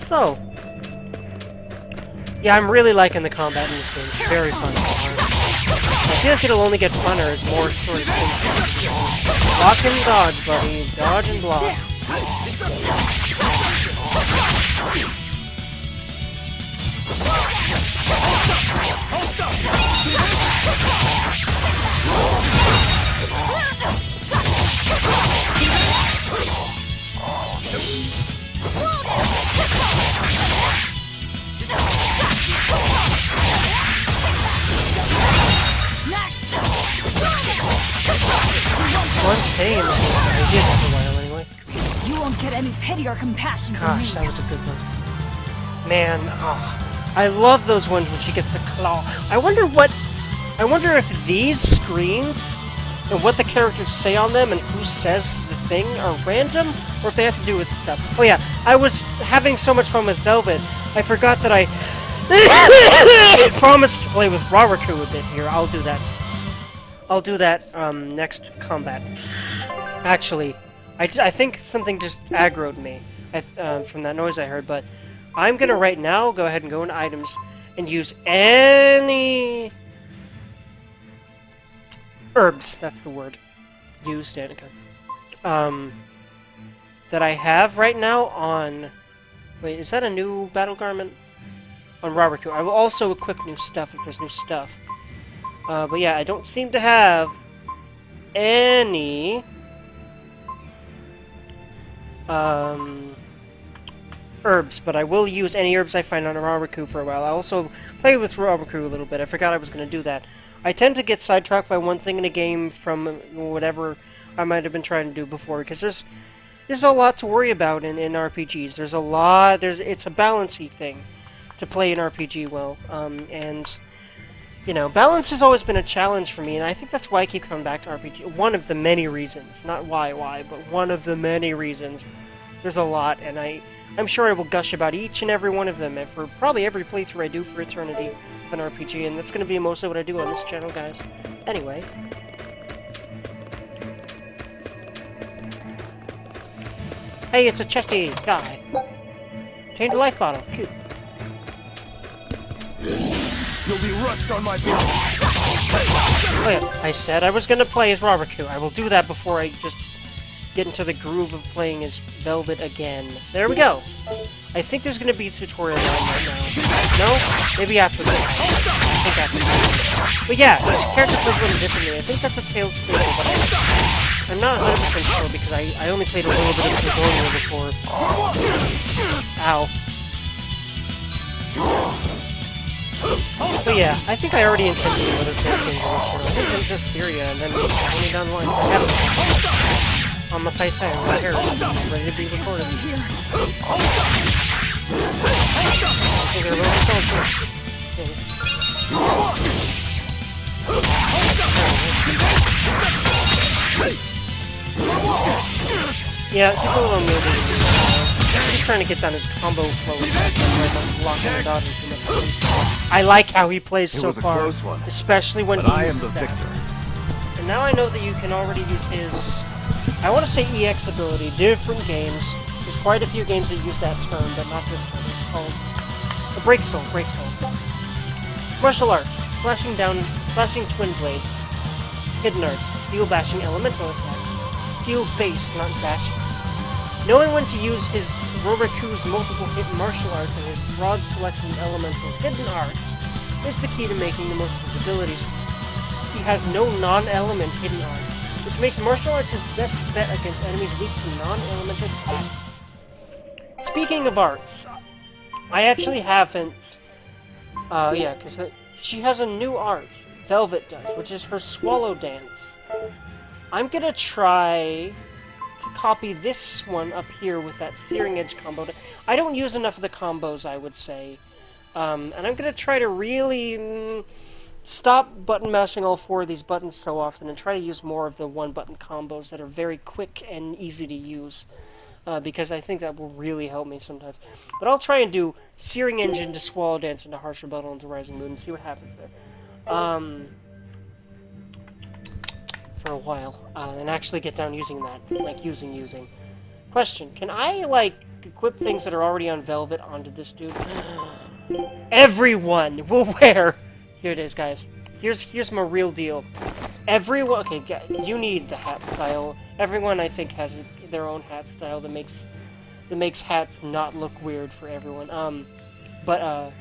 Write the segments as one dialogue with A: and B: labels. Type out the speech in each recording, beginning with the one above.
A: So, yeah, I'm really liking the combat in this game. It's very fun so far. I feel like it'll only get funner as more sort of things happen. Block and dodge, buddy. Dodge and block. One staying. I did for a while anyway.
B: You won't get any pity or compassion from me.
A: Gosh, that was a good one. Man, oh, I love those ones when she gets the claw. I wonder if these screens and what the characters say on them and who says the thing are random, or if they have to do with stuff. Oh yeah, I was having so much fun with Velvet, I forgot that I promised to play with Rawaku a bit here. I'll do that next combat. Actually, I think something just aggroed me from that noise I heard, but I'm gonna right now go ahead and go into items and use any herbs, that's the word. Use, Danica. That I have right now on... Wait, is that a new battle garment? On Rawaku. I will also equip new stuff if there's new stuff. But yeah, I don't seem to have any... herbs, but I will use any herbs I find on Rawaku for a while. I also play with Rawaku a little bit. I forgot I was going to do that. I tend to get sidetracked by one thing in a game from whatever I might have been trying to do before, because there's a lot to worry about in RPGs. There's a lot. It's a balancey thing to play an RPG well, and you know, balance has always been a challenge for me, and I think that's why I keep coming back to RPG. One of the many reasons, not why, but one of the many reasons. There's a lot, and I'm sure I will gush about each and every one of them for probably every playthrough I do for Eternity of an RPG, and that's going to be mostly what I do on this channel, guys. Anyway. Hey, it's a chesty guy. Change the life bottle. Cute.
C: You'll be rust on my body.
A: Oh yeah, I said I was going to play as Rawaku. I will do that before I just get into the groove of playing as Velvet again. There we go. I think there's going to be a tutorial on right now. No? Maybe after this. I think after this. But yeah, each character plays a little differently. I think that's a Tales of Berseria, but I'm not 100% sure because I only played a little bit of Dergony before. Ow. But yeah, I think I already intended to do other characters on this channel. I think there's Asteria, and then only down the line. I have it on the face hand, right here, ready to be recorded. I think they're really close. Yeah, he's a little newbie. He's trying to get down his combo flow and stuff, blocking the dodges too much. I like how he plays so far, especially when he uses that. And now I know that you can already use his, I want to say EX ability, different games. There's quite a few games that use that term, but not this one. It's called the Break Soul. Martial arts, slashing twin blades, hidden arts, steel bashing elemental attacks, steel base, not bashing. Knowing when to use his Rawaku's multiple hit martial arts and his broad selection of elemental hidden arts is the key to making the most of his abilities. He has no non-element hidden art, which makes martial arts his best bet against enemies weak to non-element attack. Speaking of arts, I actually haven't... yeah, because she has a new art, Velvet does, which is her Swallow Dance. I'm gonna try to copy this one up here with that Searing Edge combo. I don't use enough of the combos, I would say. And I'm gonna try to really stop button mashing all four of these buttons so often and try to use more of the one-button combos that are very quick and easy to use. Because I think that will really help me sometimes. But I'll try and do Searing Edge into Swallow Dance into Harsh Rebuttal into Rising Moon and see what happens there. For a while, and actually get down using that, like using. Question, can I, like, equip things that are already on Velvet onto this dude. Everyone will wear... Here it is, guys. Here's my real deal. Everyone... Okay, you need the hat style. Everyone, I think, has their own hat style that makes hats not look weird for everyone. But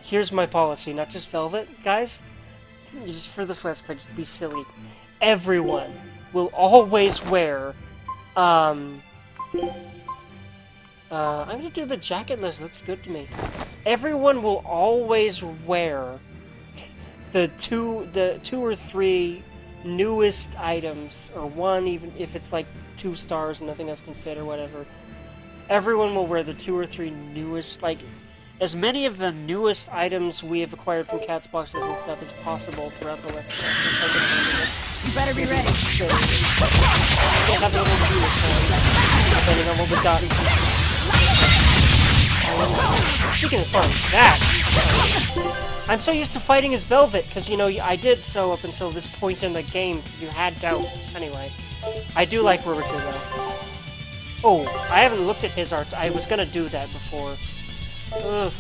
A: here's my policy. Not just Velvet, guys. Just for this last play, just to be silly. Everyone will always wear... I'm gonna do the jacket list. Looks good to me. Everyone will always wear the two or three newest items, or one, even if it's like 2 stars and nothing else can fit or whatever. Everyone will wear the 2 or 3 newest, like as many of the newest items we have acquired from Cat's boxes and stuff as possible throughout the lecture.
B: You better be ready.
A: We'll have a little depending on what we got. Speaking of fun, I'm so used to fighting as Velvet, because, you know, I did so up until this point in the game. You had doubt. Anyway, I do like Rubiku, though. Oh, I haven't looked at his arts. I was gonna do that before. Ugh.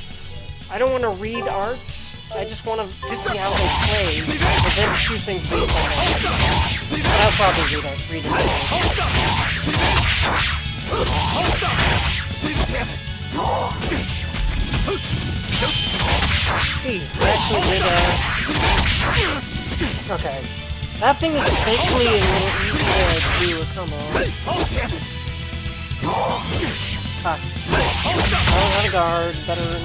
A: I don't want to read arts. I just want to see how they play, and then do things based on that. But I'll probably read it. Hey, I actually did, okay. That thing is thankfully a little easier to do. Come on. Ah. Oh, not a guard. Better than...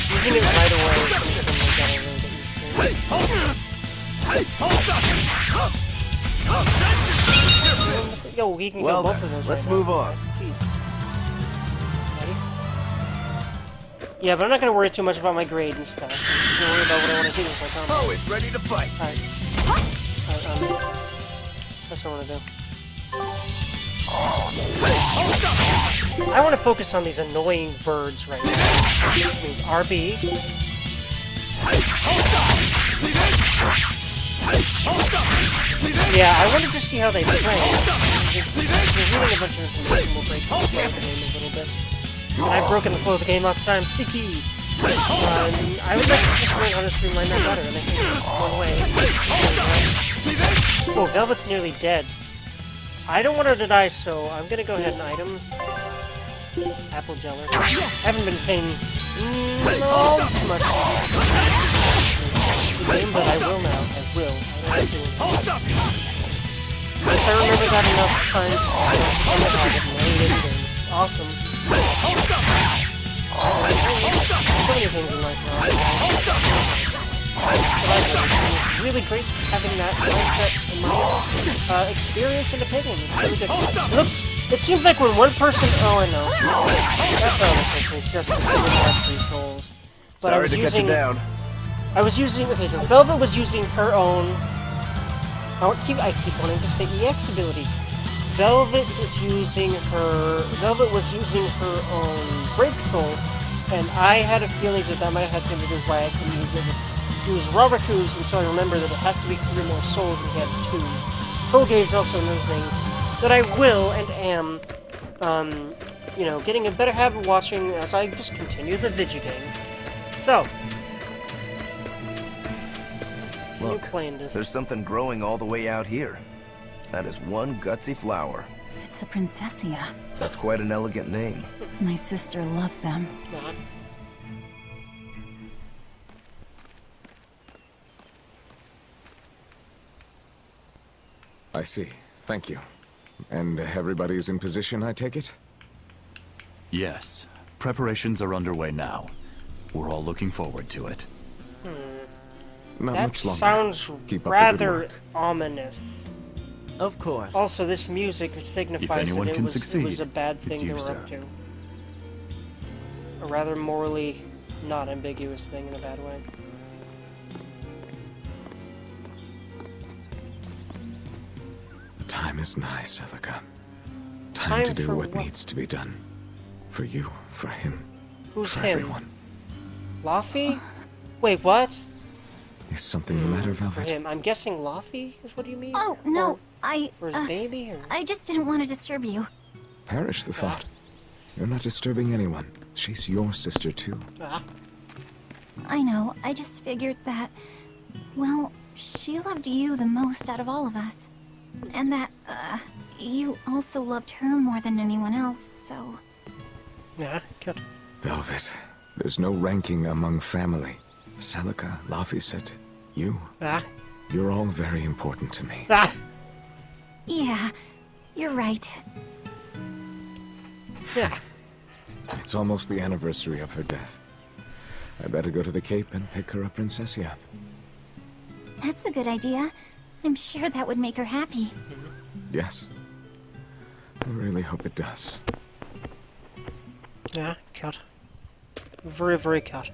A: Using it right away is something that I really get used to. Yo, we can go both of those.
C: Let's move on.
A: Jeez. Ready? Yeah, but I'm not gonna worry too much about my grade and stuff. I'm just gonna worry about what I want to do with my combat.
C: Oh, it's ready to fight.
A: Alright, that's what I want to do. I want to focus on these annoying birds right now. Which means RB. Yeah, I wanted to see how they play. Revealing a bunch of information will break the flow of the game a little bit. And I've broken the flow of the game lots of times. Sticky! I would like to just learn how to streamline that better, and I think there's one way. Oh, Velvet's nearly dead. I don't want her to die, so I'm gonna go ahead and item Apple Jeller. I haven't been paying no much the game, but I will now. I will. I don't have to. Once I remember that enough times, I'm gonna have it in awesome. So many things in life now. It's really great having that mindset in my experience and opinion. It's really good. It seems like when one person... Oh, I know. That's how this makes me just consider 3 souls. But
C: Sorry to cut you down.
A: I was using... Okay, so Velvet was using her own... I keep wanting to say EX ability. Velvet was using her own Break Soul, and I had a feeling that that might have had something to do with why I couldn't use it. It was Roberku's, and so I remember that it has to be 3 more souls, and he had 2. Koge is also another thing that I will and am, you know, getting a better habit of watching as I just continue the video game. So,
C: look, there's something growing all the way out here. That is one gutsy flower.
B: It's a princessia.
C: That's quite an elegant name.
B: My sister loved them.
D: I see. Thank you. And everybody's in position, I take it?
E: Yes. Preparations are underway now. We're all looking forward to it.
D: Not
A: that
D: much longer.
A: Sounds
D: Keep up
A: rather
D: the good work.
A: ominous.
F: Of course.
A: Also, this music signifies that it was a bad thing they were
E: sir.
A: up to. A rather morally not ambiguous thing in a bad way.
D: The time is nigh, Celica.
A: Time
D: Time to do
A: for
D: what
A: what?
D: needs to be done. For you, for him,
A: Who's
D: for
A: him?
D: everyone.
A: Laffy? Wait, what?
D: Is something the matter,
A: For
D: Velvet?
A: him. I'm guessing Laffy is what you mean?
B: Oh, no,
A: Or his baby? Or...
B: I just didn't want to disturb you.
D: Perish the thought. You're not disturbing anyone. She's your sister, too.
A: Ah.
B: I know, I just figured that, well, she loved you the most out of all of us. And that, you also loved her more than anyone else, so...
A: Yeah, good.
D: Velvet, there's no ranking among family. Celica, Laphicet, you.
A: Ah.
D: You're all very important to me.
A: Ah!
B: Yeah, you're right.
A: Yeah.
D: It's almost the anniversary of her death. I better go to the Cape and pick her up Princessia.
B: That's a good idea. I'm sure that would make her happy.
D: Yes. I really hope it does.
A: Yeah, good. Very, very good.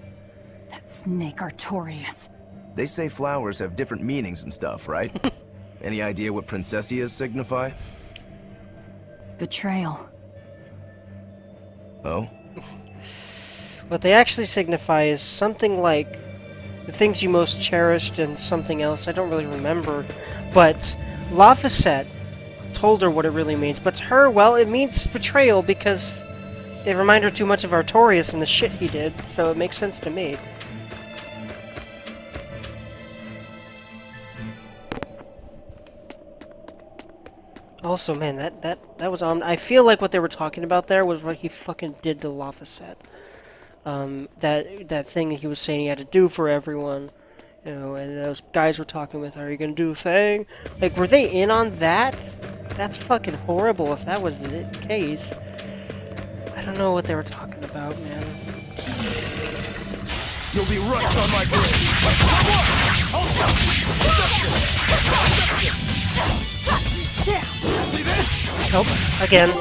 B: That snake Artorias.
C: They say flowers have different meanings and stuff, right? Any idea what Princessias signify?
B: Betrayal.
C: Oh?
A: What they actually signify is something like the things you most cherished and something else. I don't really remember. But Laphicet told her what it really means. But to her, well, it means betrayal because it reminded her too much of Artorias and the shit he did. So it makes sense to me. Also, man, that was on. I feel like what they were talking about there was what he fucking did to Laphicet. That thing that he was saying he had to do for everyone, you know, and those guys were talking with, are you gonna do the thing? Like, were they in on that? That's fucking horrible if that was the case. I don't know what they were talking about, man.
C: You'll be rushed on my grave!
A: Nope. Again,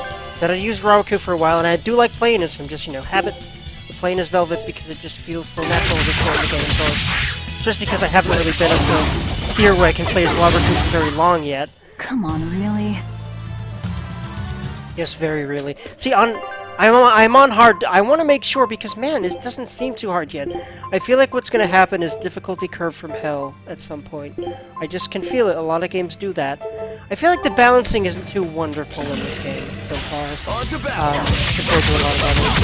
A: that I used Rawaku for a while, and I do like playing as him, just, you know, habit of playing as Velvet because it just feels so natural at this point in the game, so especially because I haven't really been up to here where I can play as Rawaku for very long yet.
B: Come on, really?
A: Yes, very really. See, I'm on hard. I want to make sure because, man, this doesn't seem too hard yet. I feel like what's going to happen is difficulty curve from hell at some point. I just can feel it. A lot of games do that. I feel like the balancing isn't too wonderful in this game so far, compared to a lot of others.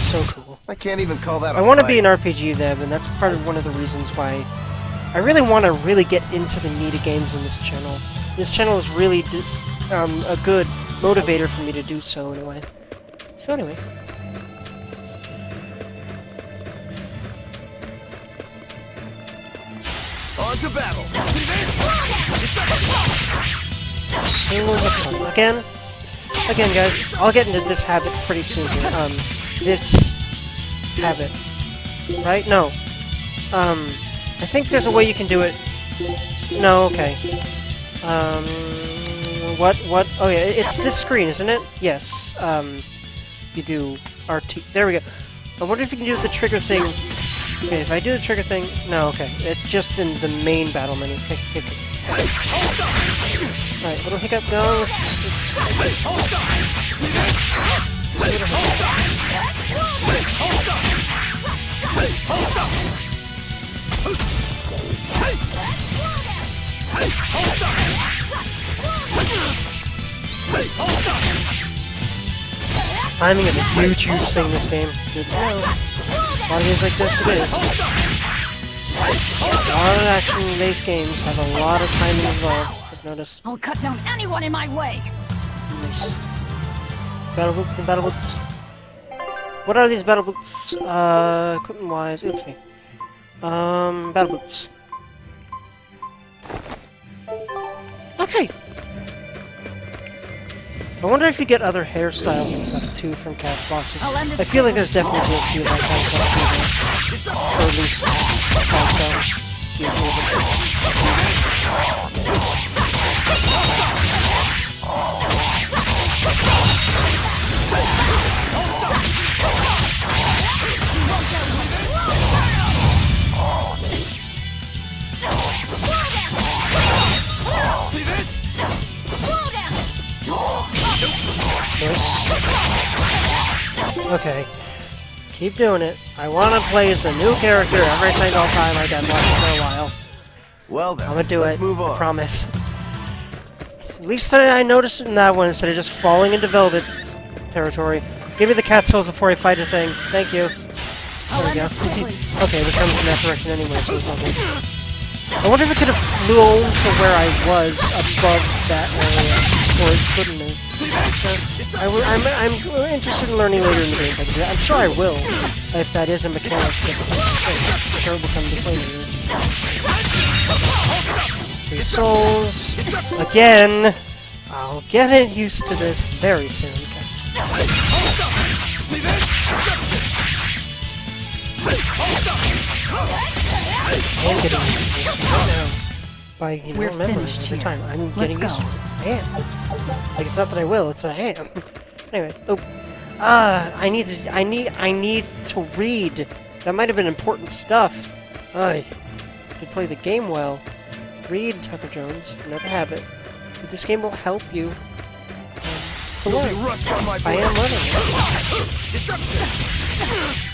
A: So cool.
C: I can't even call that a
A: I want to
C: fight.
A: be an RPG dev, and that's part of one of the reasons why I really want to really get into the meat of games in this channel. This channel is really a good motivator for me to do so in a way. So anyway.
C: On to battle!
A: Again, guys, I'll get into this habit pretty soon here. This habit, right? No. I think there's a way you can do it. No, okay. What? Oh yeah, it's this screen, isn't it? Yes. You do RT. There we go. I wonder if you can do the trigger thing. Okay, if I do the trigger thing, no, okay. It's just in the main battle menu. Okay. Alright, little hiccup, no, let's timing is a huge thing in this game. Good to know. A lot of games like this, it is. A lot of action-based games have a lot of timing involved, I've noticed.
B: I'll cut down anyone in my way!
A: Nice. Battle boots. What are these battle boots? Equipment-wise, oopsie. Battle boots. Okay. I wonder if you get other hairstyles and stuff too from Cat's boxes. I feel like there's definitely DLC of that kind of stuff, or at least concepts. Okay. Keep doing it. I want to play as the new character every single time I get one for a while.
C: Well then,
A: I'm gonna do
C: let's
A: it.
C: move on.
A: I promise. At least I noticed it in that one instead of just falling into velvet territory. Give me the cat souls before I fight a thing. Thank you. There we go. Okay, this comes in that direction anyway, so it's all good. I wonder if it could have flown to where I was above that area, or it couldn't have. I'm interested in learning later in the game. I'm sure I will, if that is a mechanic that I'm sure will come to play later. 3 souls. Again! I'll get used to this very soon. I'm getting used to this right now. By, you know, remembering every time. I'm getting used to it. I am. Like, it's not that I will, it's I am. Anyway, I need to read. That might have been important stuff. To play the game well. Read, Tucker Jones. Another habit. This game will help you to learn. I am learning it.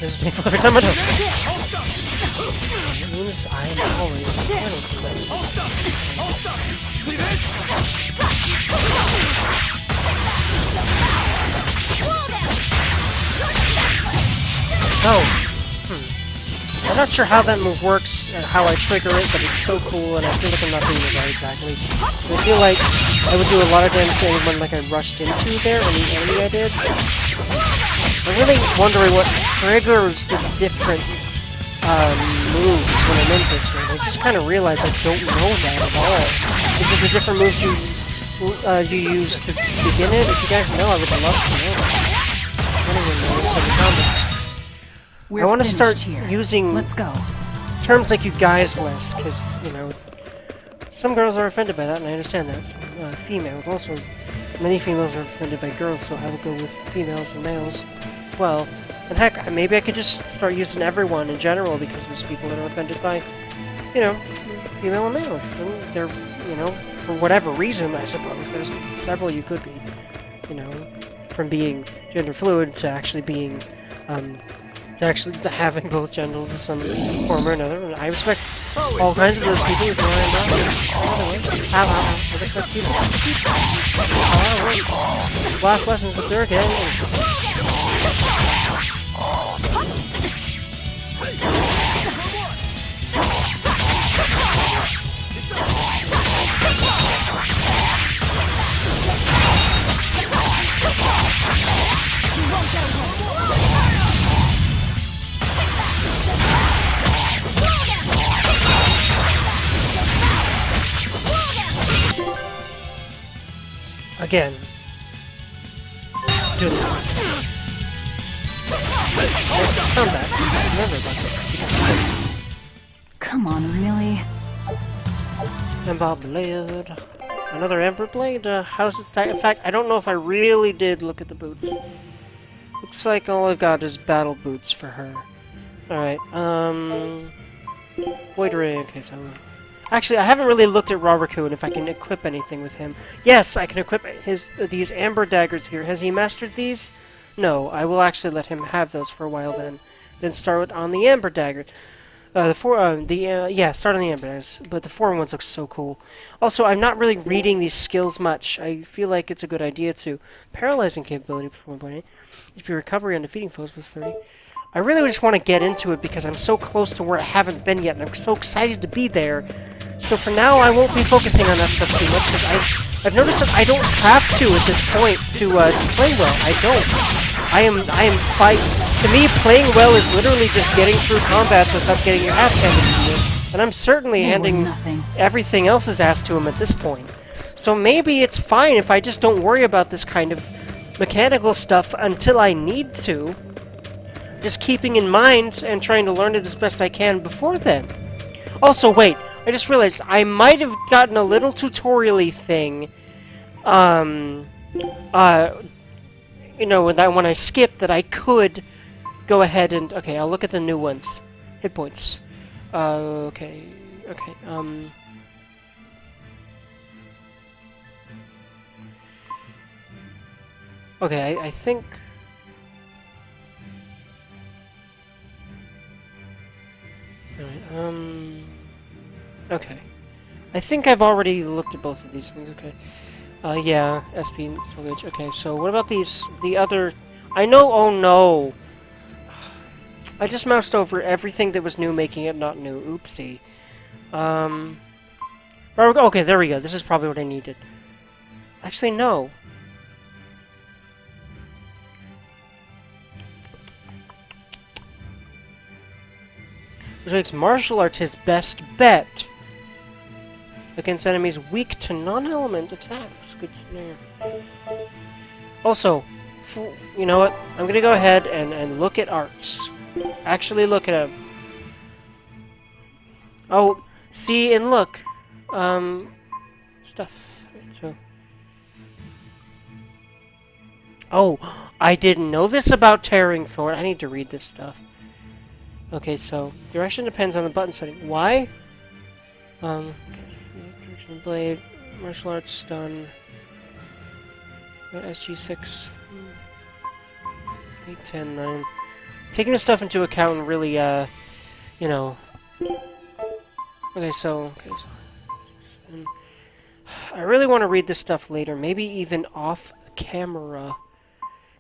A: This is painful every time I do. It means I am always learning from this. Oh. I'm not sure how that move works and how I trigger it, but it's so cool, and I feel like I'm not doing it right exactly. I feel like I would do a lot of damage to anyone like I rushed into there, any enemy I did. I'm really wondering what triggers the different moves when I'm in this game. I just kind of realized I don't know that at all. Is it the different moves you use to begin it? If you guys know, I would love to know that. Anyone knows in the comments. I want to start using terms like you guys list, because, you know, some girls are offended by that, and I understand that. So, females also, many females are offended by girls, so I will go with females and males as well. And heck, maybe I could just start using everyone in general, because there's people that are offended by, you know, female and male. And they're, you know, for whatever reason, I suppose. There's several you could be, you know, from being gender fluid to actually being, having both genders in some form or another. And I respect all kinds of those people who are not. I respect people. Alright. Last lessons with Dergony. Again. Do this one. Next combat. Remember about that.
B: Come on, really?
A: Ember Blade. Another Ember Blade? How's this in fact, I don't know if I really did look at the boots. Looks like all I've got is battle boots for her. Alright, Void Ray, okay, so... Actually, I haven't really looked at Raraku and if I can equip anything with him. Yes, I can equip these Amber Daggers here. Has he mastered these? No, I will actually let him have those for a while then. Then start on the Amber Dagger. Start on the Amber Daggers, but the foreign ones look so cool. Also, I'm not really reading these skills much. I feel like it's a good idea to. Paralyzing capability for 1.8. HP recovery on defeating foes was 30. I really just want to get into it because I'm so close to where I haven't been yet, and I'm so excited to be there. So for now, I won't be focusing on that stuff too much, because I've noticed that I don't have to at this point to play well. I don't. To me, playing well is literally just getting through combats without getting your ass handed to you. And I'm certainly handing everything else's ass to him at this point. So maybe it's fine if I just don't worry about this kind of mechanical stuff until I need to. Just keeping in mind and trying to learn it as best I can before then. Also, wait, I just realized I might have gotten a little tutorial-y thing, you know, when I skipped that I could go ahead and, okay, I'll look at the new ones. Hit points. Okay, Okay, I think... Alright, okay. I think I've already looked at both of these things, okay. Yeah, SP and storage. Okay, so what about these, the other... I know, oh no! I just moused over everything that was new, making it not new. Oopsie. Okay, there we go. This is probably what I needed. Actually, no. Which makes martial arts his best bet against enemies weak to non-element attacks. Good to know. Also, you know what? I'm gonna go ahead and look at arts. Actually look at them. Oh, see and look. Stuff. So. Oh, I didn't know this about Tearing Thorn. I need to read this stuff. Okay, so direction depends on the button setting. Why? Direction blade, martial arts stun, SG6, 8, 10, 9. Taking this stuff into account and really, you know. Okay, so and I really want to read this stuff later, maybe even off camera,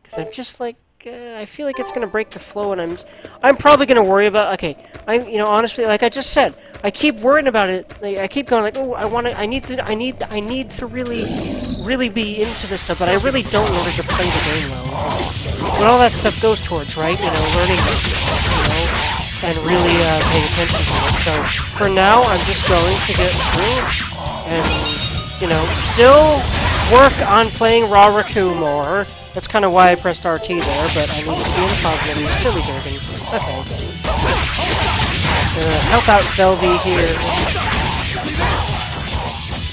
A: because I'm just like. I feel like it's gonna break the flow, and I'm probably gonna worry about. Okay, you know, honestly, like I just said, I keep worrying about it. Like, I keep going like, oh, I need to really be into this stuff, but I really don't in order to play the game well. But all that stuff goes towards, right? You know, learning, you know, and really paying attention to it. So for now, I'm just going to get through, and you know, still work on playing Raku more. That's kind of why I pressed RT there, but I need to be in the positive. You silly Dergony. Okay. Help out Velvy here.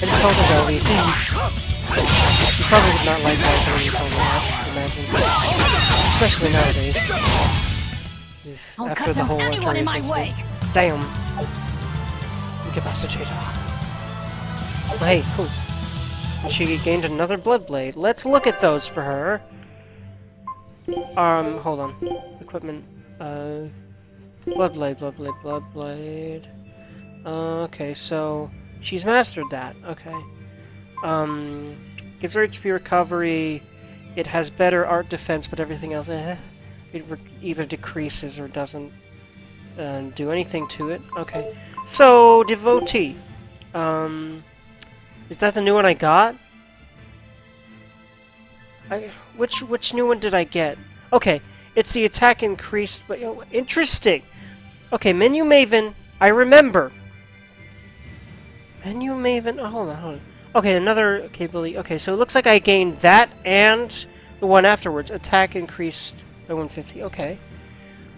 A: I just called her Velvy. You probably would not like that when you call me that, I imagine. Especially nowadays. After the whole anyone in my way. Damn. Incapacitator. Hey, cool. She gained another blood blade. Let's look at those for her. Hold on. Equipment. Blood blade. Okay, so she's mastered that. Okay. Gives her HP recovery. It has better art defense, but everything else, it either decreases or doesn't do anything to it. Okay. So Devotee. Is that the new one I got? Which new one did I get? Okay, it's the attack increased, but interesting. Okay, Menu Maven, I remember. Menu Maven, oh, hold on. Okay, another capability. Okay, so it looks like I gained that and the one afterwards. Attack increased by 150. Okay.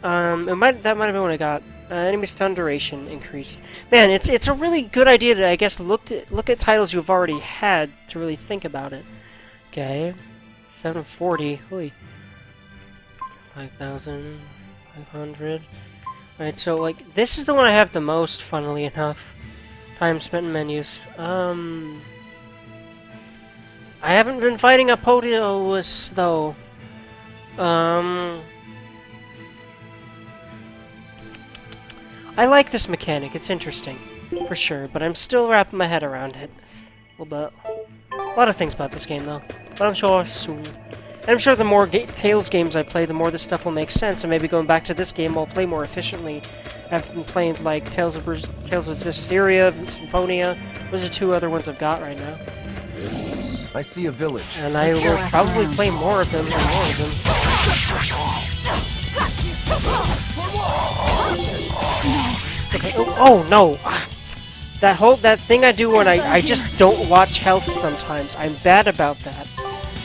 A: That might have been what I got. Enemy stun duration increased. Man, it's a really good idea to, I guess, look at titles you've already had to really think about it. Okay, 740. Holy, 5,500. All right, so like this is the one I have the most, funnily enough. Time spent in menus. I haven't been fighting a Podios though. I like this mechanic, it's interesting, for sure, but I'm still wrapping my head around it. A little bit. A lot of things about this game, though, but I'm sure soon. And I'm sure the more Tales games I play, the more this stuff will make sense, and maybe going back to this game, I'll play more efficiently. I've been playing, like, Tales of Berseria, Symphonia. Those are two other ones I've got right now.
C: I see a village.
A: And I will probably play more of them and more of them. Okay, oh no! That thing I do when I just don't watch health sometimes. I'm bad about that.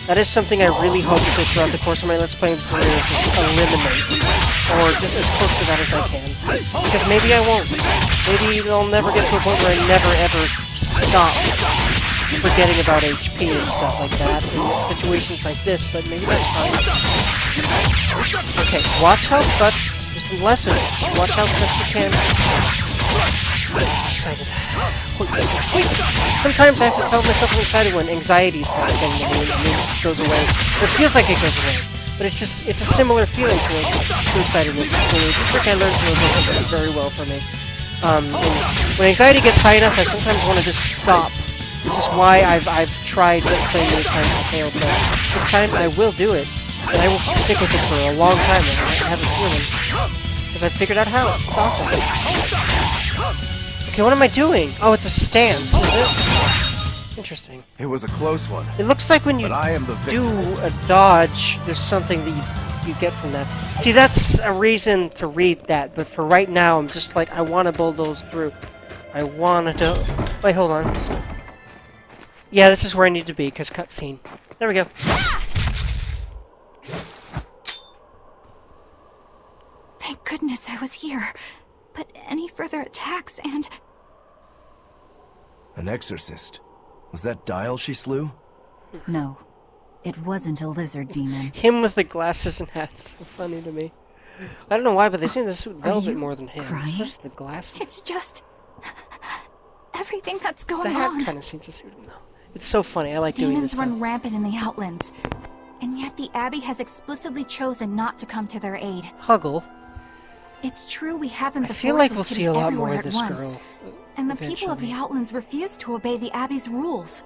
A: That is something I really hope that throughout the course of my Let's Play career just eliminate. Or just as close to that as I can. Because maybe I won't. Maybe I'll never get to a point where I never ever stop forgetting about HP and stuff like that in situations like this, but maybe that's fine. Okay, watch health, but just lessen it. Watch health best you can. Excited. Wait. Sometimes I have to tell myself I'm excited when anxiety starts getting to me and it goes away. It feels like it goes away, but it's a similar feeling to excitedness. It's a trick I learned to work very well for me. When anxiety gets high enough, I sometimes want to just stop. Which is why I've tried playing many times and failed, but this time I will do it. And I will stick with it for a long time, and I have a feeling. Because I figured out how. It's awesome. Okay, what am I doing? Oh, it's a stance, is it? Interesting.
C: It was a close one.
A: It looks like when you
C: But I am the
A: do
C: victor.
A: a dodge, there's something that you get from that. See, that's a reason to read that, but for right now, I'm just like, I want to bulldoze through. I want to... Wait, hold on. Yeah, this is where I need to be, because cutscene. There we go.
B: Thank goodness I was here. But any further attacks and...
C: An exorcist. Was that Dial she slew?
B: No. It wasn't a lizard demon.
A: Him with the glasses and hat is so funny to me. I don't know why, but they seem to suit Velvet more than him.
B: Crying?
A: Just the glasses.
B: It's just... everything that's going
A: The hat
B: on.
A: kind of seems to suit him, though. It's so funny. I like doing
B: Demons
A: this.
B: run rampant in the Outlands. And yet the Abbey has explicitly chosen not to come to their aid.
A: Huggle.
B: It's true we haven't
A: I
B: the
A: feel like
B: forces
A: we'll
B: to
A: see
B: be
A: a lot
B: everywhere
A: more of
B: at
A: this
B: once.
A: girl.
B: And the people of the
A: eventually.
B: Outlands refuse to obey the Abbey's rules.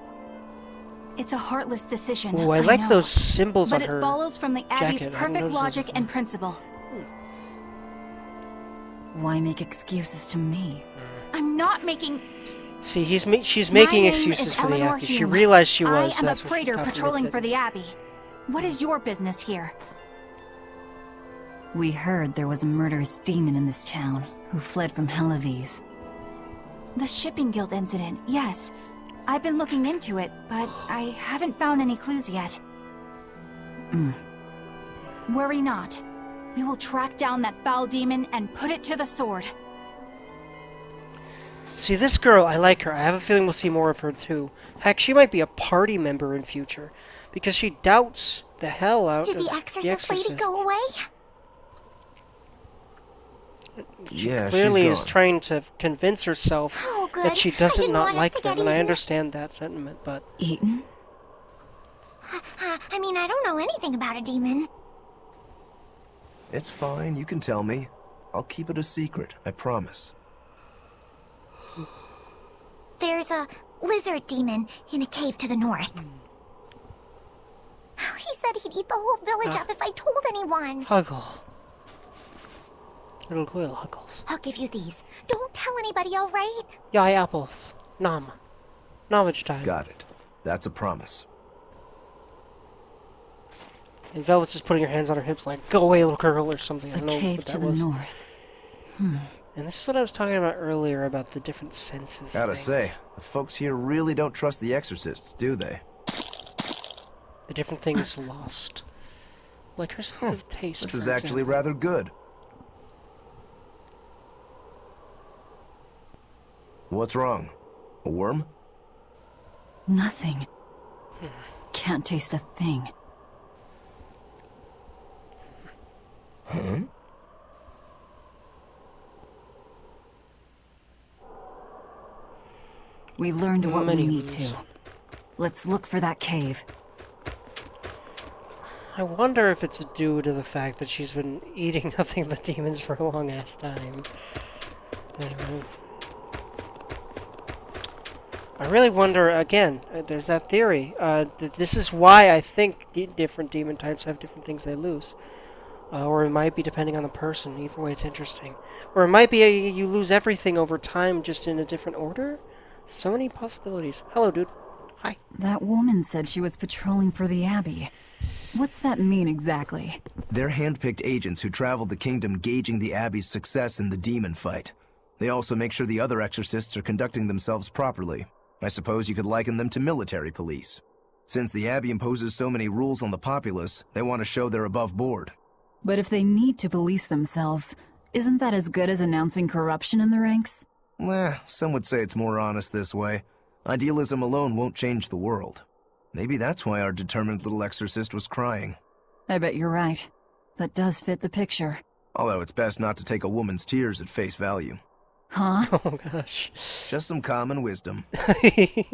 B: It's a heartless decision.
A: Ooh, I like
B: know.
A: those symbols
B: But
A: on her
B: it follows from the Abbey's
A: jacket. I didn't
B: perfect
A: notice those
B: logic
A: before.
B: and principle. Why make excuses to me? I'm not making...
A: See, she's making
B: My
A: excuses
B: name is
A: for the
B: Eleanor
A: Abbey. She
B: Hume.
A: realized she was.
B: I am
A: so
B: a
A: that's what she
B: praetor
A: stopped and
B: patrolling
A: said.
B: for the Abbey. What is your business here? We heard there was a murderous demon in this town who fled from Helives. The Shipping Guild incident, yes. I've been looking into it, but I haven't found any clues yet. Worry not. We will track down that foul demon and put it to the sword.
A: See, this girl, I like her. I have a feeling we'll see more of her, too. Heck, she might be a party member in future. Because she doubts the hell out
G: Did
A: of
G: the exorcist lady go away?
A: She
C: Yeah,
A: clearly
C: she's
A: is
C: gone.
A: trying to convince herself
G: Oh, good.
A: that she
G: I
A: doesn't
G: didn't
A: not
G: want us
A: like
G: to
A: them,
G: get
A: and I
G: eaten.
A: understand that sentiment, but...
B: Eaten?
G: I mean, I don't know anything about a demon.
C: It's fine, you can tell me. I'll keep it a secret, I promise.
G: There's a lizard demon in a cave to the north. He said he'd eat the whole village up if I told anyone.
A: Huggle. Little quill Huggles.
G: I'll give you these. Don't tell anybody, all right?
A: Yay, apples. Nom. Knowledge time.
C: Got it. That's a promise.
A: And Velvet's just putting her hands on her hips like, go away, little girl, or something. I
B: A
A: don't know
B: cave
A: what
B: to
A: that
B: the
A: was.
B: north.
A: And this is what I was talking about earlier about the different senses.
C: Gotta
A: things.
C: say, the folks here really don't trust the exorcists, do they?
A: The different things lost. Like her sense of taste.
C: This
A: for
C: is actually
A: example.
C: rather good. What's wrong? A worm?
B: Nothing. Can't taste a thing.
C: Huh?
B: We learned what we
A: Many
B: need
A: wounds.
B: to. Let's look for that cave.
A: I wonder if it's due to the fact that she's been eating nothing but demons for a long ass time. Anyway. I really wonder, again, there's that theory. That this is why I think different demon types have different things they lose. Or it might be depending on the person. Either way, it's interesting. Or it might be you lose everything over time just in a different order. So many possibilities. Hello, dude. Hi.
B: That woman said she was patrolling for the Abbey. What's that mean exactly?
C: They're hand-picked agents who travel the kingdom gauging the Abbey's success in the demon fight. They also make sure the other exorcists are conducting themselves properly. I suppose you could liken them to military police. Since the Abbey imposes so many rules on the populace, they want to show they're above board.
B: But if they need to police themselves, isn't that as good as announcing corruption in the ranks?
C: Some would say it's more honest this way. Idealism alone won't change the world. Maybe that's why our determined little exorcist was crying.
B: I bet you're right. That does fit the picture.
C: Although it's best not to take a woman's tears at face value.
B: Huh?
A: Oh, gosh.
C: Just some common wisdom.